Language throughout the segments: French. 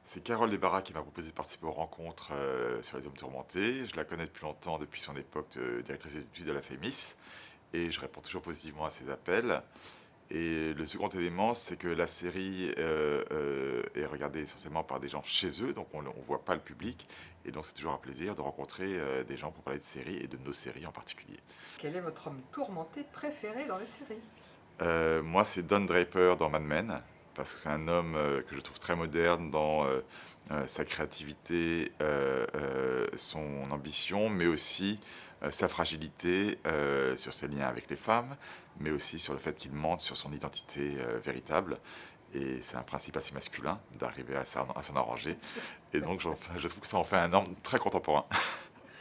C'est Carole Desbarras qui m'a proposé de participer aux rencontres sur les hommes tourmentés. Je la connais depuis longtemps, depuis son époque de directrice des études à la FEMIS, et je réponds toujours positivement à ses appels. Et le second élément, c'est que la série est regardée essentiellement par des gens chez eux, donc on ne voit pas le public, et donc c'est toujours un plaisir de rencontrer des gens pour parler de séries et de nos séries en particulier. Quel est votre homme tourmenté préféré dans les séries? Moi, c'est Don Draper dans Mad Men, parce que c'est un homme que je trouve très moderne dans sa créativité, son ambition, mais aussi sa fragilité sur ses liens avec les femmes, mais aussi sur le fait qu'il mente sur son identité véritable. Et c'est un principe assez masculin d'arriver à s'en arranger. Et donc, je trouve que ça en fait un homme très contemporain.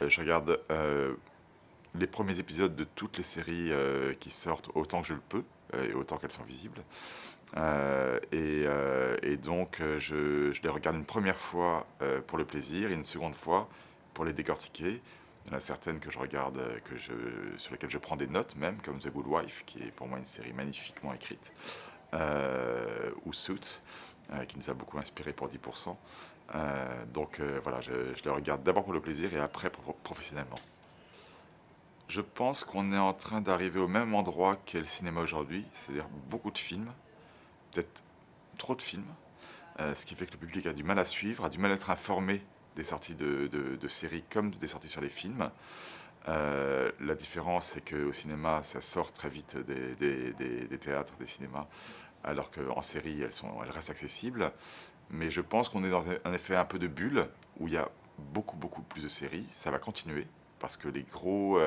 Je regarde les premiers épisodes de toutes les séries qui sortent autant que je le peux et autant qu'elles sont visibles. Et donc je les regarde une première fois pour le plaisir et une seconde fois pour les décortiquer. Il y en a certaines que je regarde, sur lesquelles je prends des notes même, comme The Good Wife, qui est pour moi une série magnifiquement écrite, ou Suits, qui nous a beaucoup inspiré pour 10%. Voilà, je les regarde d'abord pour le plaisir et après professionnellement. Je pense qu'on est en train d'arriver au même endroit qu'est le cinéma aujourd'hui, c'est-à-dire beaucoup de films, peut-être trop de films, ce qui fait que le public a du mal à suivre, a du mal à être informé des sorties de séries comme des sorties sur les films. La différence, c'est qu'au cinéma, ça sort très vite des théâtres, des cinémas, alors qu'en série, elles restent accessibles. Mais je pense qu'on est dans un effet un peu de bulle, où il y a beaucoup plus de séries. Ça va continuer, parce que les gros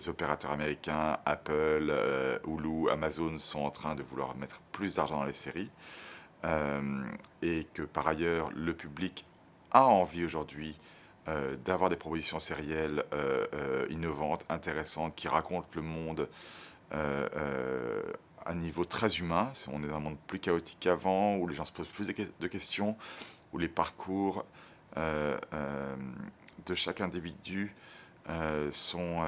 opérateurs américains, Apple, Hulu, Amazon, sont en train de vouloir mettre plus d'argent dans les séries. Et que par ailleurs, le public a envie aujourd'hui d'avoir des propositions sérielles innovantes, intéressantes, qui racontent le monde à un niveau très humain. On est dans un monde plus chaotique qu'avant, où les gens se posent plus de questions, où les parcours de chaque individu sont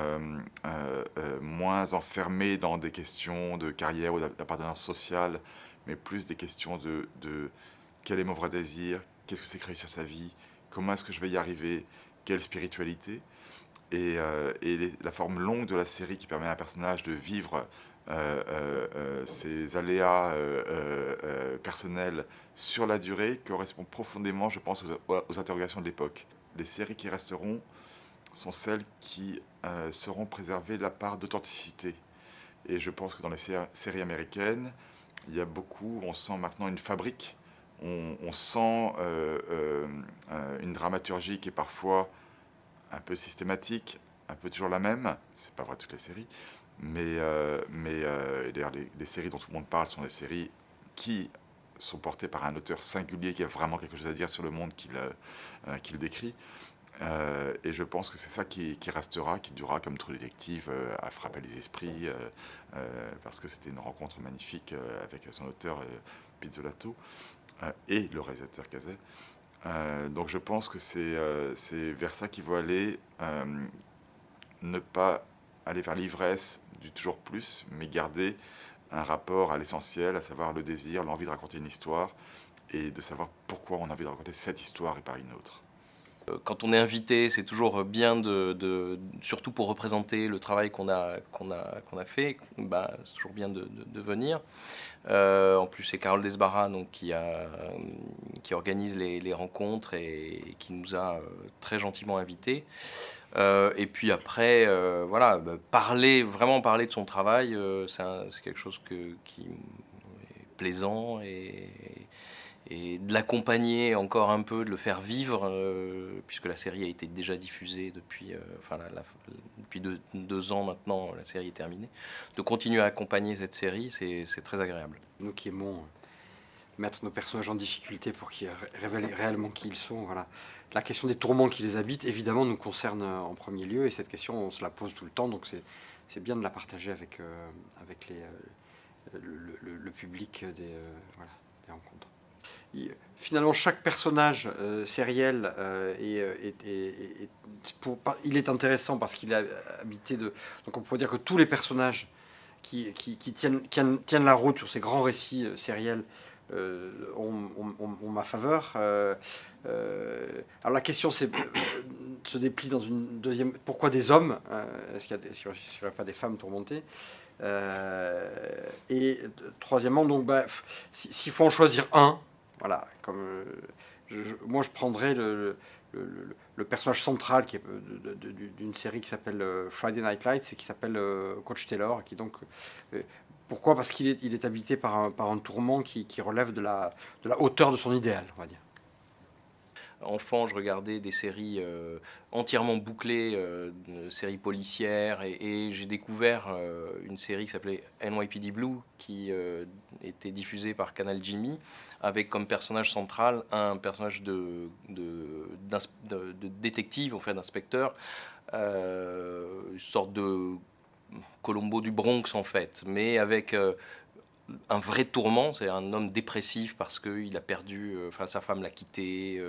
moins enfermés dans des questions de carrière ou d'appartenance sociale, mais plus des questions de quel est mon vrai désir, qu'est-ce que c'est que réussir sa vie, comment est-ce que je vais y arriver, quelle spiritualité. La forme longue de la série qui permet à un personnage de vivre ses aléas personnels sur la durée correspond profondément, je pense, aux interrogations de l'époque. Les séries qui resteront sont celles qui seront préservées la part d'authenticité. Et je pense que dans les séries américaines, il y a beaucoup, on sent maintenant une fabrique, on sent une dramaturgie qui est parfois un peu systématique, un peu toujours la même, c'est pas vrai toutes les séries, mais d'ailleurs les séries dont tout le monde parle sont des séries qui sont portées par un auteur singulier qui a vraiment quelque chose à dire sur le monde qu'il décrit. Et je pense que c'est ça qui restera, qui durera comme True Detective à frapper les esprits, parce que c'était une rencontre magnifique avec son auteur Pizzolatto et le réalisateur Cazet. Donc je pense que c'est vers ça qu'il faut aller, ne pas aller vers l'ivresse du toujours plus, mais garder un rapport à l'essentiel, à savoir le désir, l'envie de raconter une histoire, et de savoir pourquoi on a envie de raconter cette histoire et pas une autre. Quand on est invité, c'est toujours bien surtout pour représenter le travail qu'on a fait, bah, c'est toujours bien de venir. En plus, c'est Carole Desbarras donc, qui organise les rencontres et qui nous a très gentiment invités. Et puis après, voilà, vraiment parler de son travail, c'est quelque chose qui est plaisant et de l'accompagner encore un peu, de le faire vivre, puisque la série a été déjà diffusée depuis, depuis 2 ans maintenant, la série est terminée. De continuer à accompagner cette série, c'est très agréable. Nous qui aimons mettre nos personnages en difficulté pour qu'ils révèlent réellement qui ils sont, voilà. La question des tourments qui les habitent, évidemment, nous concerne en premier lieu, et cette question, on se la pose tout le temps, donc c'est bien de la partager avec le public des rencontres. Finalement, chaque personnage sériel il est intéressant parce qu'il est habité de... Donc on pourrait dire que tous les personnages qui tiennent la route sur ces grands récits sériels ont ma faveur. Alors la question se déplie dans une deuxième. Pourquoi des hommes? Est-ce qu'il n'y aurait pas des femmes tourmentées? Et troisièmement, donc, s'il faut en choisir un, voilà, comme moi je prendrais le personnage central qui est d'une série qui s'appelle Friday Night Lights et qui s'appelle Coach Taylor, qui donc pourquoi? Parce qu'il est habité par un tourment qui relève de la hauteur de son idéal, on va dire. Enfant, je regardais des séries entièrement bouclées, séries policières, et j'ai découvert une série qui s'appelait NYPD Blue, qui était diffusée par Canal Jimmy, avec comme personnage central un personnage de détective, en fait, d'inspecteur, une sorte de Columbo du Bronx, en fait, mais avec un vrai tourment. C'est un homme dépressif parce qu'il a perdu, sa femme l'a quitté,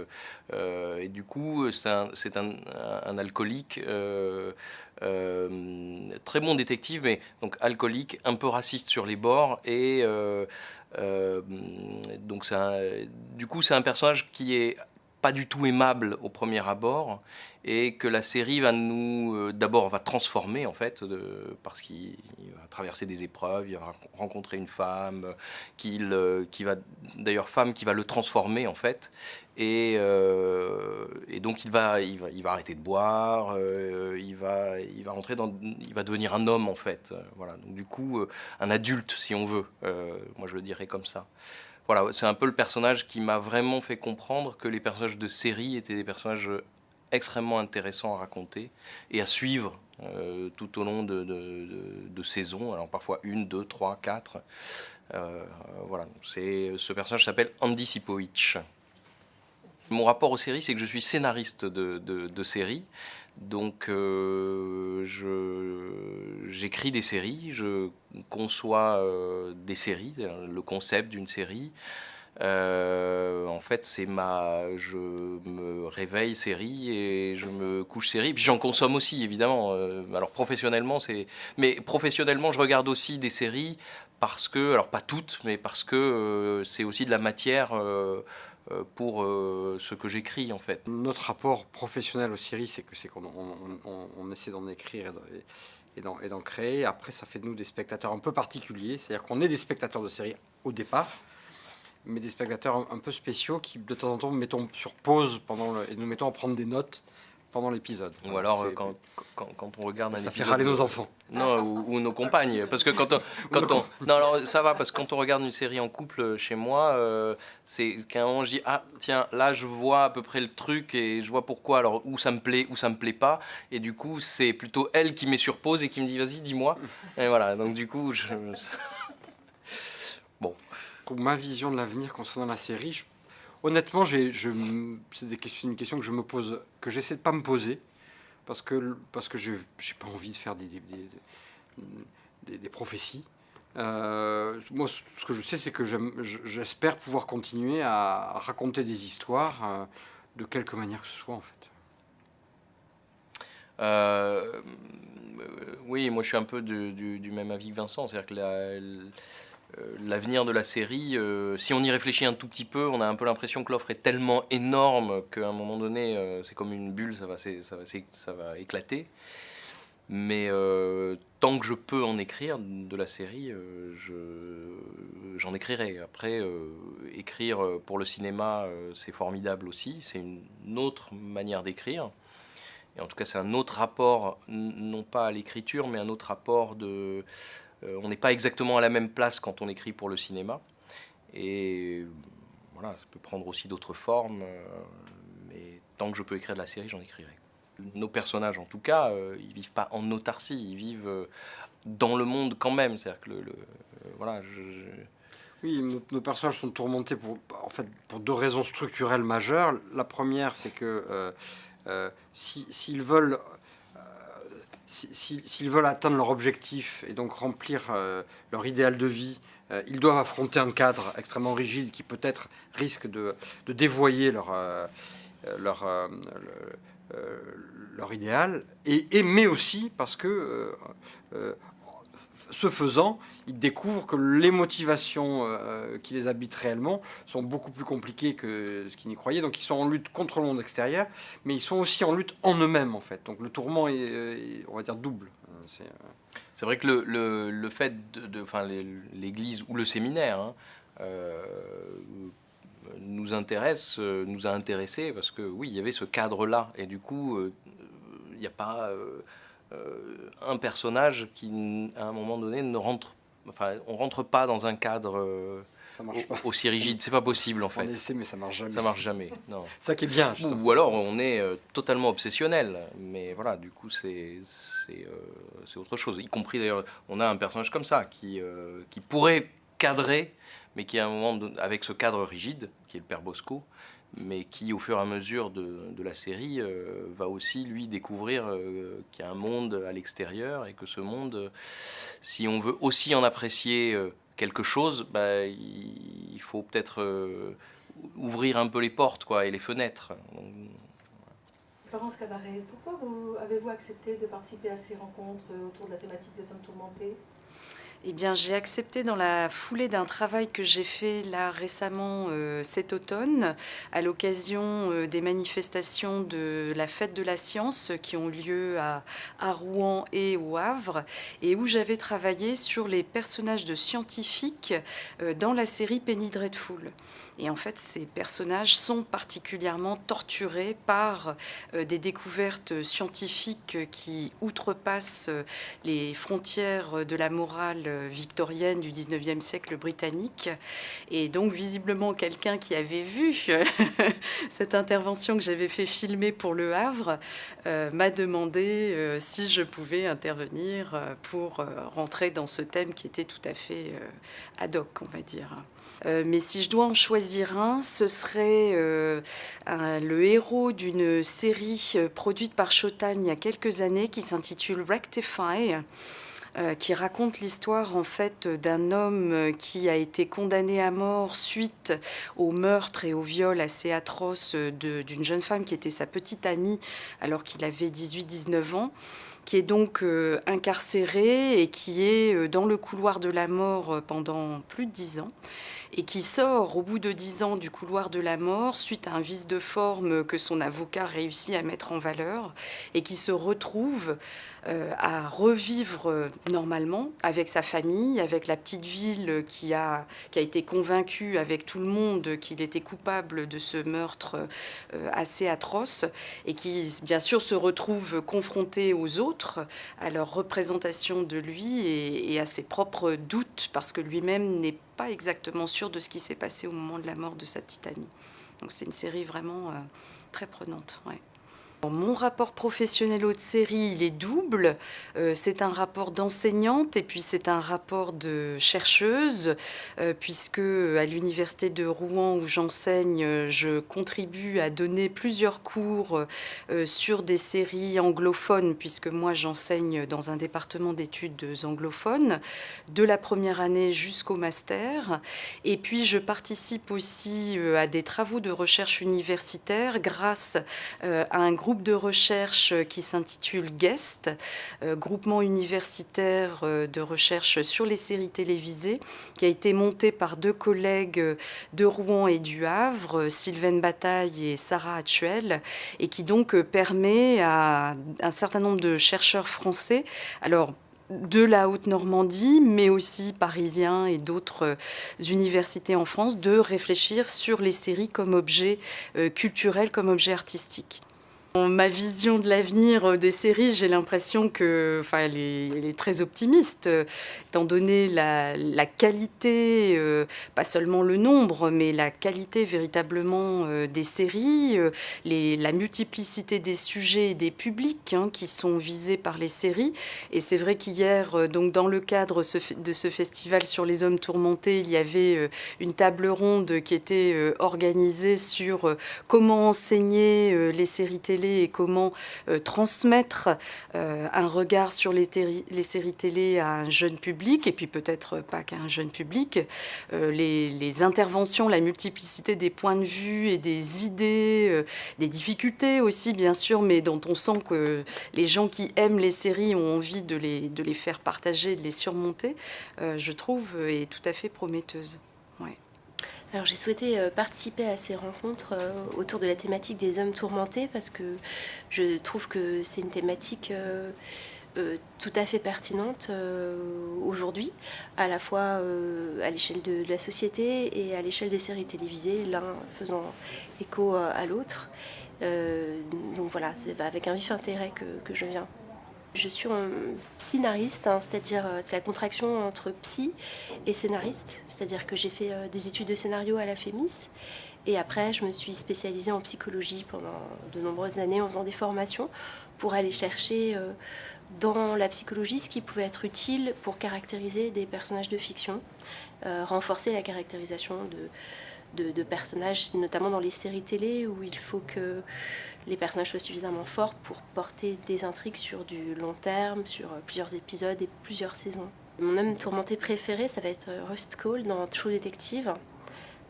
et du coup c'est un alcoolique, très bon détective, mais donc alcoolique, un peu raciste sur les bords, et donc du coup c'est un personnage qui est pas du tout aimable au premier abord, et que la série va d'abord va transformer, en fait, parce qu'il va traverser des épreuves, il va rencontrer une femme qui va le transformer, en fait, et donc il va arrêter de boire, il va devenir un homme, en fait, voilà. Donc du coup un adulte, si on veut, moi je le dirais comme ça. Voilà, c'est un peu le personnage qui m'a vraiment fait comprendre que les personnages de série étaient des personnages extrêmement intéressants à raconter et à suivre tout au long de saisons. Alors parfois 1, 2, 3, 4. Voilà, ce personnage s'appelle Andy Sipowicz. Mon rapport aux séries, c'est que je suis scénariste de séries. Donc j'écris des séries, je conçois des séries, le concept d'une série. En fait, je me réveille série et je me couche série. Puis j'en consomme aussi, évidemment. Alors professionnellement, mais professionnellement, je regarde aussi des séries parce que, alors pas toutes, mais parce que c'est aussi de la matière pour ce que j'écris, en fait. Notre rapport professionnel aux séries, c'est qu'on on essaie d'en écrire et d'en créer. Après, ça fait de nous des spectateurs un peu particuliers. C'est-à-dire qu'on est des spectateurs de séries au départ, mais des spectateurs un peu spéciaux qui, de temps en temps, mettons sur pause et nous mettons à prendre des notes pendant l'épisode. Ou alors quand on regarde un épisode... Ça fait râler nos enfants. Non, ou nos compagnes. Parce que non, alors ça va, parce que quand on regarde une série en couple chez moi, c'est qu'à un moment je dis, ah tiens, là je vois à peu près le truc et je vois pourquoi, alors où ça me plaît pas, et du coup c'est plutôt elle qui met sur pause et qui me dit, vas-y, dis-moi. Et voilà, donc du coup, bon. Pour ma vision de l'avenir concernant la série, honnêtement, c'est une question que je me pose, que j'essaie de pas me poser, parce que j'ai pas envie de faire des prophéties. Moi, ce que je sais, c'est que j'espère pouvoir continuer à raconter des histoires de quelque manière que ce soit, en fait. Oui, moi je suis un peu du même avis que Vincent, c'est-à-dire que l'avenir de la série, si on y réfléchit un tout petit peu, on a un peu l'impression que l'offre est tellement énorme qu'à un moment donné, c'est comme une bulle, ça va éclater. Mais tant que je peux en écrire de la série, j'en écrirai. Après, écrire pour le cinéma, c'est formidable aussi. C'est une autre manière d'écrire. Et en tout cas, c'est un autre rapport, non pas à l'écriture, mais un autre rapport on n'est pas exactement à la même place quand on écrit pour le cinéma. Et voilà, ça peut prendre aussi d'autres formes. Mais tant que je peux écrire de la série, j'en écrirai. Nos personnages, en tout cas, ils vivent pas en autarcie, ils vivent dans le monde quand même. C'est-à-dire que voilà, Oui, nos personnages sont tourmentés pour deux raisons structurelles majeures. La première, c'est que s'ils veulent atteindre leur objectif et donc remplir leur idéal de vie, ils doivent affronter un cadre extrêmement rigide qui peut-être risque de dévoyer leur idéal, mais aussi parce que ce faisant, ils découvrent que les motivations qui les habitent réellement sont beaucoup plus compliquées que ce qu'ils n'y croyaient. Donc ils sont en lutte contre le monde extérieur, mais ils sont aussi en lutte en eux-mêmes en fait. Donc le tourment est, on va dire, double. C'est vrai que le fait enfin, l'église ou le séminaire hein, nous a intéressés parce que oui, il y avait ce cadre-là et du coup, il n'y a pas un personnage qui, à un moment donné, on rentre pas dans un cadre Ça marche pas. aussi rigide. C'est pas possible en On fait. essaie, mais ça marche jamais. Ça marche jamais. Non. Ça qui est bien. Justement. Ou alors on est totalement obsessionnel, mais voilà, du coup c'est autre chose. Y compris d'ailleurs, on a un personnage comme ça qui pourrait cadrer, mais qui à un moment avec ce cadre rigide, qui est le père Bosco, mais qui au fur et à mesure de la série va aussi lui découvrir qu'il y a un monde à l'extérieur et que ce monde, si on veut aussi en apprécier quelque chose, bah, il faut peut-être ouvrir un peu les portes quoi, et les fenêtres. Donc, Florence Cabaret, pourquoi avez-vous accepté de participer à ces rencontres autour de la thématique des hommes tourmentés ? Eh bien, j'ai accepté dans la foulée d'un travail que j'ai fait là récemment cet automne, à l'occasion des manifestations de la Fête de la Science qui ont lieu à Rouen et au Havre, et où j'avais travaillé sur les personnages de scientifiques dans la série Penny Dreadful. Et en fait, ces personnages sont particulièrement torturés par des découvertes scientifiques qui outrepassent les frontières de la morale victorienne du 19e siècle britannique. Et donc, visiblement, quelqu'un qui avait vu cette intervention que j'avais fait filmer pour Le Havre m'a demandé si je pouvais intervenir pour rentrer dans ce thème qui était tout à fait ad hoc, on va dire. Mais si je dois en choisir un, ce serait le héros d'une série produite par Showtime il y a quelques années qui s'intitule Rectify, qui raconte l'histoire en fait d'un homme qui a été condamné à mort suite au meurtre et au viol assez atroce d'une jeune femme qui était sa petite amie alors qu'il avait 18-19 ans, qui est donc incarcéré et qui est dans le couloir de la mort pendant plus de 10 ans. Et qui sort au bout de 10 ans du couloir de la mort suite à un vice de forme que son avocat réussit à mettre en valeur et qui se retrouve à revivre normalement avec sa famille, avec la petite ville qui a été convaincue avec tout le monde qu'il était coupable de ce meurtre assez atroce et qui bien sûr se retrouve confronté aux autres, à leur représentation de lui et à ses propres doutes parce que lui-même n'est pas exactement sûr de ce qui s'est passé au moment de la mort de sa petite amie. Donc c'est une série vraiment très prenante. Ouais. Mon rapport professionnel aux séries, il est double. C'est un rapport d'enseignante et puis c'est un rapport de chercheuse, puisque à l'université de Rouen où j'enseigne, je contribue à donner plusieurs cours sur des séries anglophones, puisque moi j'enseigne dans un département d'études anglophones, de la première année jusqu'au master. Et puis je participe aussi à des travaux de recherche universitaire grâce à un groupe de recherche qui s'intitule GUEST, groupement universitaire de recherche sur les séries télévisées, qui a été monté par deux collègues de Rouen et du Havre, Sylvaine Bataille et Sarah Hatchuel, et qui donc permet à un certain nombre de chercheurs français, alors de la Haute-Normandie, mais aussi parisiens et d'autres universités en France, de réfléchir sur les séries comme objet culturel, comme objet artistique. Ma vision de l'avenir des séries, j'ai l'impression que, elle est très optimiste, étant donné la qualité, pas seulement le nombre, mais la qualité véritablement des séries, la multiplicité des sujets et des publics qui sont visés par les séries. Et c'est vrai qu'hier, donc dans le cadre de ce festival sur les hommes tourmentés, il y avait une table ronde qui était organisée sur comment enseigner les séries télé télé et comment transmettre un regard sur les séries télé à un jeune public, et puis peut-être pas qu'à un jeune public. Les interventions, la multiplicité des points de vue et des idées, des difficultés aussi bien sûr, mais dont on sent que les gens qui aiment les séries ont envie de les faire partager, de les surmonter, je trouve, est tout à fait prometteuse. Ouais. Alors j'ai souhaité participer à ces rencontres autour de la thématique des hommes tourmentés parce que je trouve que c'est une thématique tout à fait pertinente aujourd'hui, à la fois à l'échelle de la société et à l'échelle des séries télévisées, l'un faisant écho à l'autre. Donc voilà, c'est avec un vif intérêt que je viens. Je suis un psynariste, hein, c'est-à-dire c'est la contraction entre psy et scénariste, c'est-à-dire que j'ai fait des études de scénario à la FEMIS et après je me suis spécialisée en psychologie pendant de nombreuses années en faisant des formations pour aller chercher dans la psychologie ce qui pouvait être utile pour caractériser des personnages de fiction, renforcer la caractérisation de personnages, notamment dans les séries télé où il faut que les personnages soient suffisamment forts pour porter des intrigues sur du long terme, sur plusieurs épisodes et plusieurs saisons. Mon homme tourmenté préféré, ça va être Rust Cole dans True Detective,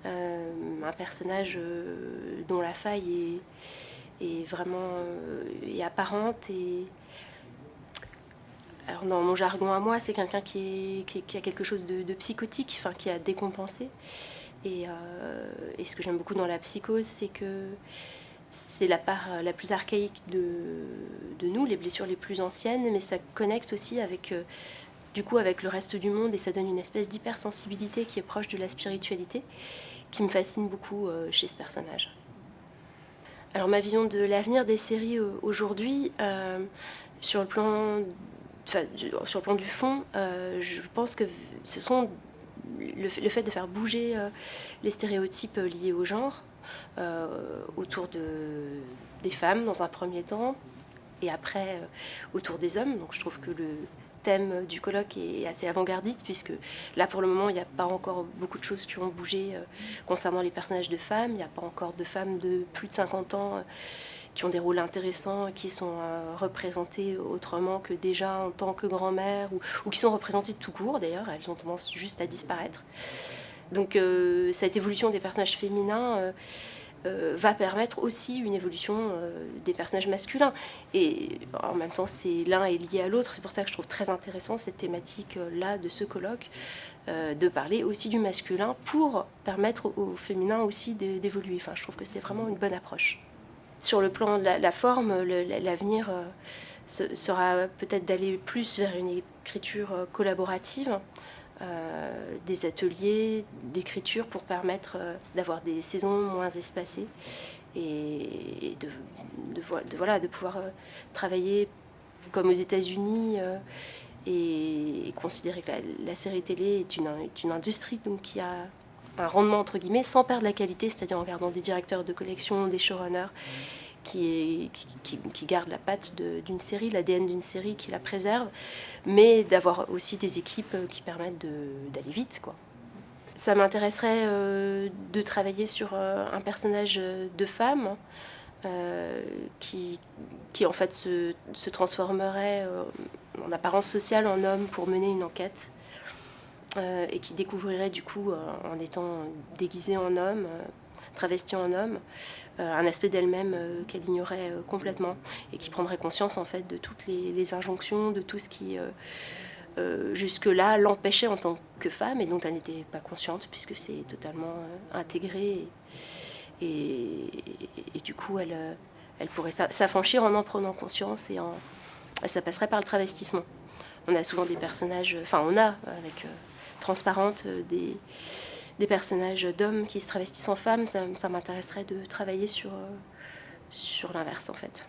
un personnage dont la faille est vraiment est apparente. Alors dans mon jargon à moi, c'est quelqu'un qui a quelque chose de psychotique, enfin qui a décompensé. Et ce que j'aime beaucoup dans la psychose, c'est que c'est la part la plus archaïque de nous, les blessures les plus anciennes, mais ça connecte aussi avec le reste du monde et ça donne une espèce d'hypersensibilité qui est proche de la spiritualité, qui me fascine beaucoup chez ce personnage. Alors ma vision de l'avenir des séries aujourd'hui, sur le plan du fond, je pense que ce sont le fait de faire bouger les stéréotypes liés au genre autour des femmes dans un premier temps et après autour des hommes. Donc je trouve que le thème du colloque est assez avant-gardiste puisque là pour le moment il n'y a pas encore beaucoup de choses qui ont bougé concernant les personnages de femmes. Il n'y a pas encore de femmes de plus de 50 ans qui ont des rôles intéressants, qui sont représentées autrement que déjà en tant que grand-mère, ou qui sont représentées tout court d'ailleurs, elles ont tendance juste à disparaître. Donc cette évolution des personnages féminins va permettre aussi une évolution des personnages masculins. Et en même temps, l'un est lié à l'autre, c'est pour ça que je trouve très intéressant cette thématique-là de ce colloque, de parler aussi du masculin pour permettre au féminin aussi d'évoluer. Enfin, je trouve que c'est vraiment une bonne approche. Sur le plan de la forme, l'avenir sera peut-être d'aller plus vers une écriture collaborative, des ateliers d'écriture pour permettre d'avoir des saisons moins espacées et de pouvoir travailler comme aux États-Unis et considérer que la série télé est une industrie donc qui a un rendement entre guillemets sans perdre la qualité, c'est-à-dire en gardant des directeurs de collection, des showrunners qui gardent la patte d'une série, l'ADN d'une série, qui la préserve, mais d'avoir aussi des équipes qui permettent d'aller vite, quoi. Ça m'intéresserait de travailler sur un personnage de femme qui en fait se transformerait en apparence sociale en homme pour mener une enquête. Et qui découvrirait du coup, en étant déguisée en homme, travestie en homme, un aspect d'elle-même qu'elle ignorait complètement et qui prendrait conscience en fait de toutes les injonctions, de tout ce qui jusque-là l'empêchait en tant que femme et dont elle n'était pas consciente puisque c'est totalement intégré et du coup elle pourrait s'affranchir en prenant conscience et ça passerait par le travestissement. On a souvent des personnages, avec Transparente, des personnages d'hommes qui se travestissent en femmes. Ça m'intéresserait de travailler sur l'inverse en fait.